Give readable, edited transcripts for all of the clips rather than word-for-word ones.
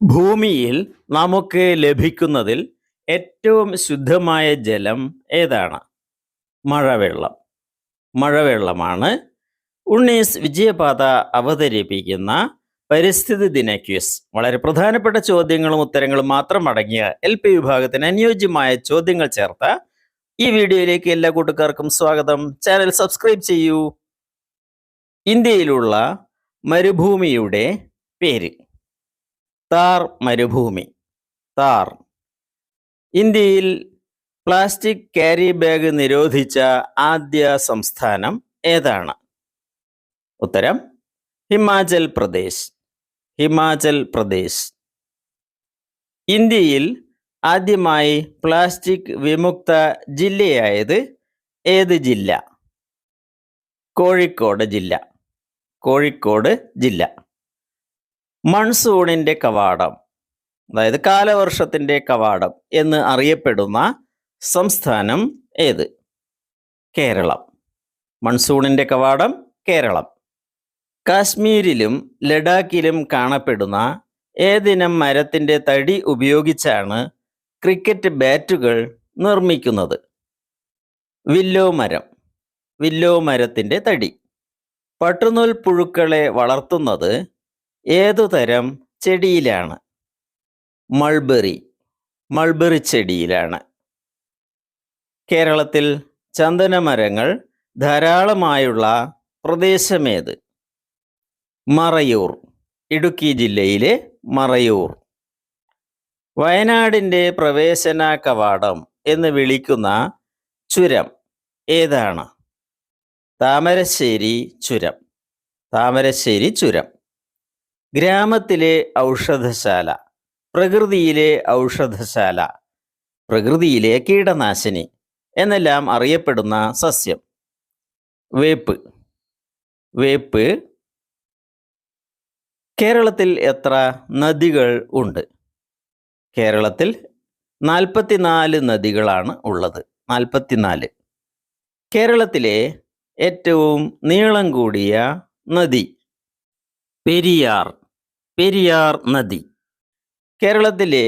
ഭൂമിയിൽ നമുക്ക് ലഭിക്കുന്നതിൽ ഏറ്റവും ശുദ്ധമായ ജലം ഏതാണ്? മഴവെള്ളം. മഴവെള്ളമാണ്. ഉണ്ണീസ് വിജയപാത അവതരിപ്പിക്കുന്ന പരിസ്ഥിതി ദിന ക്വിസ്. വളരെ പ്രധാനപ്പെട്ട ചോദ്യങ്ങളും ഉത്തരങ്ങളും മാത്രം അടങ്ങിയ LP വിഭാഗത്തിന് അനുയോജ്യമായ ചോദ്യങ്ങൾ ചേർത്ത ഈ വീഡിയോയിലേക്ക് എല്ലാ കൂട്ടുകാർക്കും സ്വാഗതം. ചാനൽ സബ്സ്ക്രൈബ് ചെയ്യൂ. ഇന്ത്യയിലുള്ള മരുഭൂമിയുടെ പേര്? താർ മരുഭൂമി. താർ. ഇന്ത്യയിൽ പ്ലാസ്റ്റിക് ക്യാരി ബാഗ് നിരോധിച്ച ആദ്യ സംസ്ഥാനം ഏതാണ്? ഉത്തരം ഹിമാചൽ പ്രദേശ്. ഹിമാചൽ പ്രദേശ്. ഇന്ത്യയിൽ ആദ്യമായി പ്ലാസ്റ്റിക് വിമുക്ത ജില്ലയായത് ഏത് ജില്ല? കോഴിക്കോട് ജില്ല. കോഴിക്കോട് ജില്ല. മൺസൂണിൻ്റെ കവാടം, അതായത് കാലവർഷത്തിൻ്റെ കവാടം എന്ന് അറിയപ്പെടുന്ന സംസ്ഥാനം ഏത്? കേരളം. മൺസൂണിൻ്റെ കവാടം കേരളം. കാശ്മീരിലും ലഡാക്കിലും കാണപ്പെടുന്ന ഏതിനം മരത്തിൻ്റെ തടി ഉപയോഗിച്ചാണ് ക്രിക്കറ്റ് ബാറ്റുകൾ നിർമ്മിക്കുന്നത്? വില്ലോ മരം. വില്ലോ മരത്തിൻ്റെ തടി. പട്ടുനൂൽ പുഴുക്കളെ വളർത്തുന്നത് ഏതുതരം ചെടിയിലാണ്? മൾബറി. മൾബറി ചെടിയിലാണ്. കേരളത്തിൽ ചന്ദനമരങ്ങൾ ധാരാളമായുള്ള പ്രദേശമേത്? മറയൂർ. ഇടുക്കി ജില്ലയിലെ മറയൂർ. വയനാടിൻ്റെ പ്രവേശന കവാടം എന്ന് വിളിക്കുന്ന ചുരം ഏതാണ്? താമരശ്ശേരി ചുരം. താമരശ്ശേരി ചുരം. ഗ്രാമത്തിലെ ഔഷധശാല, പ്രകൃതിയിലെ ഔഷധശാല, പ്രകൃതിയിലെ കീടനാശിനി എന്നെല്ലാം അറിയപ്പെടുന്ന സസ്യം? വേപ്പ്. വേപ്പ്. കേരളത്തിൽ എത്ര നദികൾ ഉണ്ട്? കേരളത്തിൽ 44 നദികളാണ് ഉള്ളത്. 44. കേരളത്തിലെ ഏറ്റവും നീളം കൂടിയ നദി? പെരിയാർ. പെരിയാർ നദി. കേരളത്തിലെ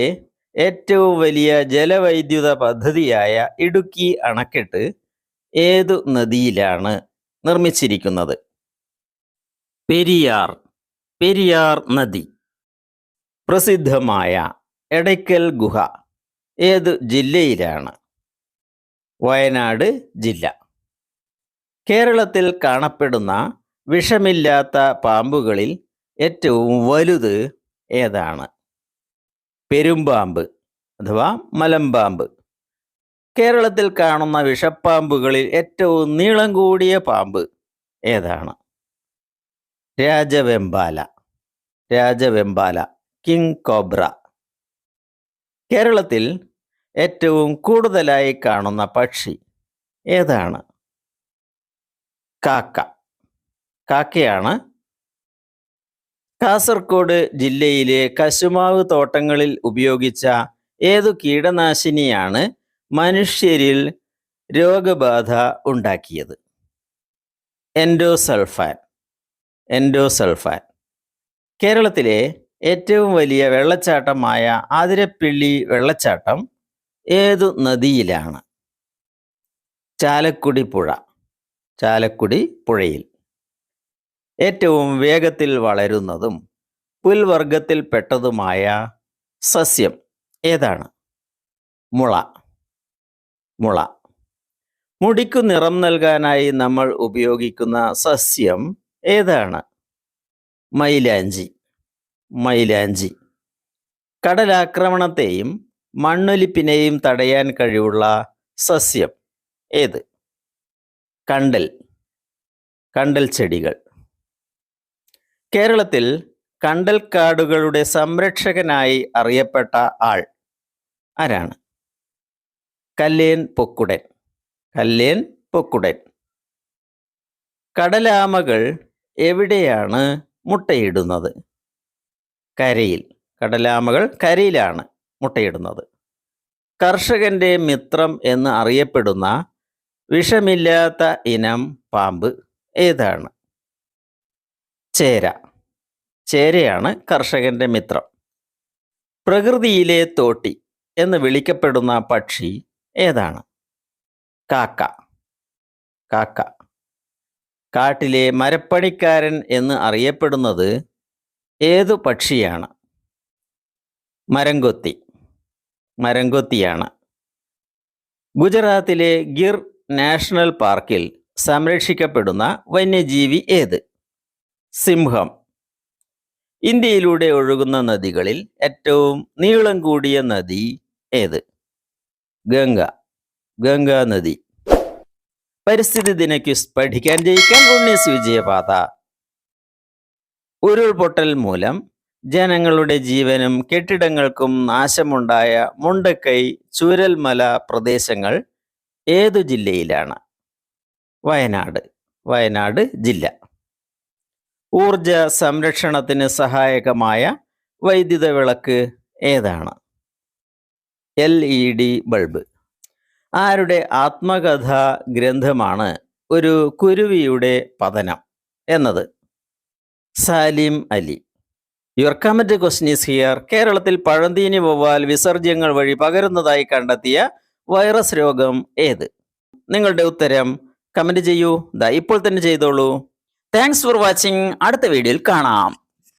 ഏറ്റവും വലിയ ജലവൈദ്യുത പദ്ധതിയായ ഇടുക്കി അണക്കെട്ട് ഏതു നദിയിലാണ് നിർമ്മിച്ചിരിക്കുന്നത്? പെരിയാർ. പെരിയാർ നദി. പ്രസിദ്ധമായ എടയ്ക്കൽ ഗുഹ ഏതു ജില്ലയിലാണ്? വയനാട് ജില്ല. കേരളത്തിൽ കാണപ്പെടുന്ന വിഷമില്ലാത്ത പാമ്പുകളിൽ ഏറ്റവും വലുത് ഏതാണ്? പെരുമ്പാമ്പ് അഥവാ മലമ്പാമ്പ്. കേരളത്തിൽ കാണുന്ന വിഷപ്പാമ്പുകളിൽ ഏറ്റവും നീളം കൂടിയ പാമ്പ് ഏതാണ്? രാജവെമ്പാല. രാജവെമ്പാല. King cobra. കേരളത്തിൽ ഏറ്റവും കൂടുതലായി കാണുന്ന പക്ഷി ഏതാണ്? കാക്ക. കാക്കയാണ്. കാസർഗോഡ് ജില്ലയിലെ കശുമാവ് തോട്ടങ്ങളിൽ ഉപയോഗിച്ച ഏതു കീടനാശിനിയാണ് മനുഷ്യരിൽ രോഗബാധ ഉണ്ടാക്കിയത്? എൻഡോസൾഫാൻ. എൻഡോസൾഫാൻ. കേരളത്തിലെ ഏറ്റവും വലിയ വെള്ളച്ചാട്ടമായ ആതിരപ്പിള്ളി വെള്ളച്ചാട്ടം ഏതു നദിയിലാണ്? ചാലക്കുടി പുഴ. ചാലക്കുടി പുഴയിൽ. ഏറ്റവും വേഗത്തിൽ വളരുന്നതും പുൽവർഗത്തിൽപ്പെട്ടതുമായ സസ്യം ഏതാണ്? മുള. മുള. മുടിക്കു നിറം നൽകാനായി നമ്മൾ ഉപയോഗിക്കുന്ന സസ്യം ഏതാണ്? മൈലാഞ്ചി. മൈലാഞ്ചി. കടലാക്രമണത്തെയും മണ്ണൊലിപ്പിനെയും തടയാൻ കഴിവുള്ള സസ്യം ഏത്? കണ്ടൽ. കണ്ടൽ ചെടികൾ. കേരളത്തിൽ കണ്ടൽക്കാടുകളുടെ സംരക്ഷകനായി അറിയപ്പെട്ട ആൾ ആരാണ്? കല്ലേൻ പൊക്കുടൻ. കല്ലേൻ പൊക്കുടൻ. കടലാമകൾ എവിടെയാണ് മുട്ടയിടുന്നത്? കരയിൽ. കടലാമകൾ കരയിലാണ് മുട്ടയിടുന്നത്. കർഷകന്റെ മിത്രം എന്ന് അറിയപ്പെടുന്ന വിഷമില്ലാത്ത ഇനം പാമ്പ് ഏതാണ്? ചേര. ചേരയാണ് കർഷകന്റെ മിത്രം. പ്രകൃതിയിലെ തോട്ടി എന്ന് വിളിക്കപ്പെടുന്ന പക്ഷി ഏതാണ്? കാക്ക. കാക്ക. കാട്ടിലെ മരപ്പണിക്കാരൻ എന്ന് അറിയപ്പെടുന്നത് ഏതു പക്ഷിയാണ്? മരംകൊത്തി. മരംകൊത്തിയാണ്. ഗുജറാത്തിലെ ഗിർ നാഷണൽ പാർക്കിൽ സംരക്ഷിക്കപ്പെടുന്ന വന്യജീവി ഏത്? സിംഹം. ഇന്ത്യയിലൂടെ ഒഴുകുന്ന നദികളിൽ ഏറ്റവും നീളം കൂടിയ നദി ഏത്? ഗംഗ. ഗംഗാ നദി. പരിസ്ഥിതി ദിന ക്വിസ് പഠിക്കാൻ ജയിക്കാൻ ഉണ്ണീസ് വിജയപാത. ഉരുൾപൊട്ടൽ മൂലം ജനങ്ങളുടെ ജീവനും കെട്ടിടങ്ങൾക്കും നാശമുണ്ടായ മുണ്ടക്കൈ ചൂരൽമല പ്രദേശങ്ങൾ ഏതു ജില്ലയിലാണ്? വയനാട്. വയനാട് ജില്ല. ഊർജ സംരക്ഷണത്തിന് സഹായകമായ വൈദ്യുത വിളക്ക് ഏതാണ്? LED bulb. ആരുടെ ആത്മകഥാ ഗ്രന്ഥമാണ് ഒരു കുരുവിയുടെ പതനം എന്നത്? Salim Ali. Your comment question is here. കേരളത്തിൽ പഴന്തീനി വവ്വാൽ വിസർജ്യങ്ങൾ വഴി പകരുന്നതായി കണ്ടെത്തിയ വൈറസ് രോഗം ഏത്? നിങ്ങളുടെ ഉത്തരം കമന്റ് ചെയ്യൂ. ഇപ്പോൾ തന്നെ ചെയ്തോളൂ. Thanks for watching. അടുത്ത വീഡിയോയിൽ കാണാം.